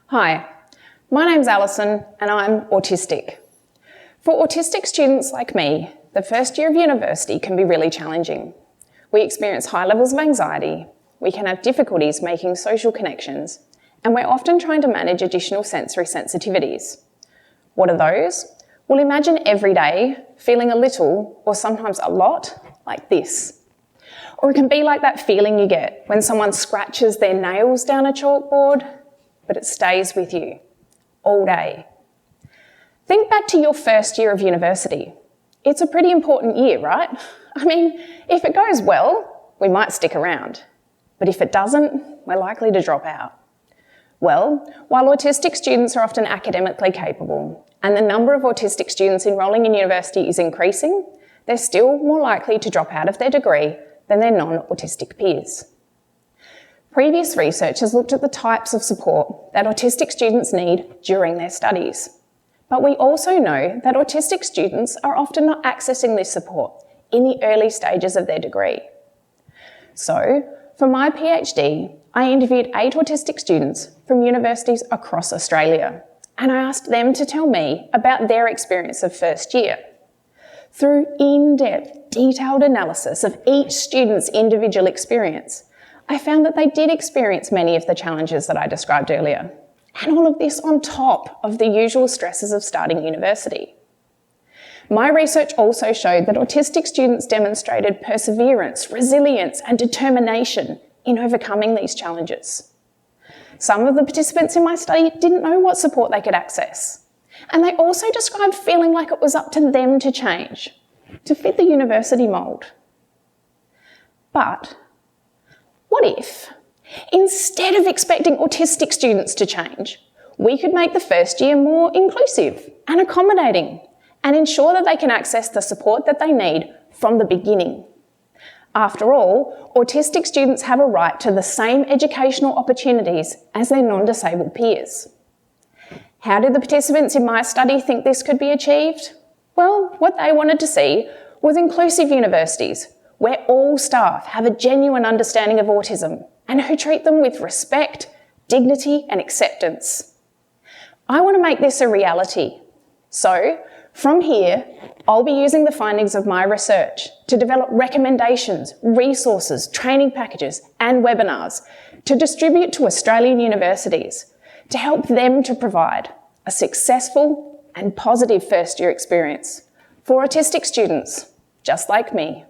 Hi, my name's Alison and I'm autistic. For autistic students like me, the first year of university can be really challenging. We experience high levels of anxiety, we can have difficulties making social connections, and we're often trying to manage additional sensory sensitivities. What are those? Well, imagine every day feeling a little, or sometimes a lot, like this. Or it can be like that feeling you get when someone scratches their nails down a chalkboard, but it stays with you all day. Think back to your first year of university. It's a pretty important year, right? I mean, if it goes well, we might stick around. But if it doesn't, we're likely to drop out. Well, while autistic students are often academically capable and the number of autistic students enrolling in university is increasing, they're still more likely to drop out of their degree than their non-autistic peers. Previous research has looked at the types of support that autistic students need during their studies. But we also know that autistic students are often not accessing this support in the early stages of their degree. So, for my PhD, I interviewed 8 autistic students from universities across Australia, and I asked them to tell me about their experience of first year. Through in-depth, detailed analysis of each student's individual experience, I found that they did experience many of the challenges that I described earlier, and all of this on top of the usual stresses of starting university. My research also showed that autistic students demonstrated perseverance, resilience, and determination in overcoming these challenges. Some of the participants in my study didn't know what support they could access, and they also described feeling like it was up to them to change, to fit the university mould. But what if, instead of expecting autistic students to change, we could make the first year more inclusive and accommodating and ensure that they can access the support that they need from the beginning? After all, autistic students have a right to the same educational opportunities as their non-disabled peers. How did the participants in my study think this could be achieved? Well, what they wanted to see was inclusive universities where all staff have a genuine understanding of autism and who treat them with respect, dignity, and acceptance. I want to make this a reality. So, from here, I'll be using the findings of my research to develop recommendations, resources, training packages, and webinars to distribute to Australian universities to help them to provide a successful and positive first-year experience for autistic students just like me.